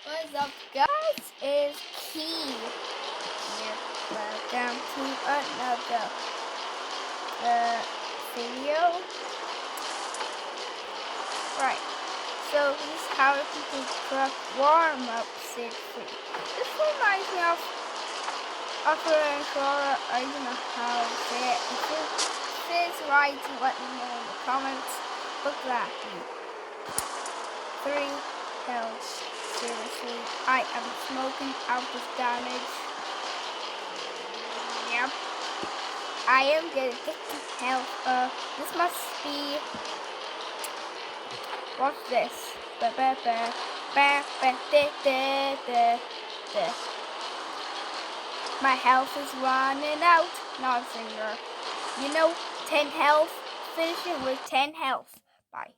What's up, guys? It's Key here. Welcome to another video. Right. So this is how to construct warm-up set 3. This reminds me of Opera. I don't know how to say it. If it's right, let me know in the comments. But gladly. 3 health. Seriously, I am smoking out of damage. Yep. I am getting 50 health. This must be. What's this? My health is running out. Not a singer. 10 health. Finishing with 10 health. Bye.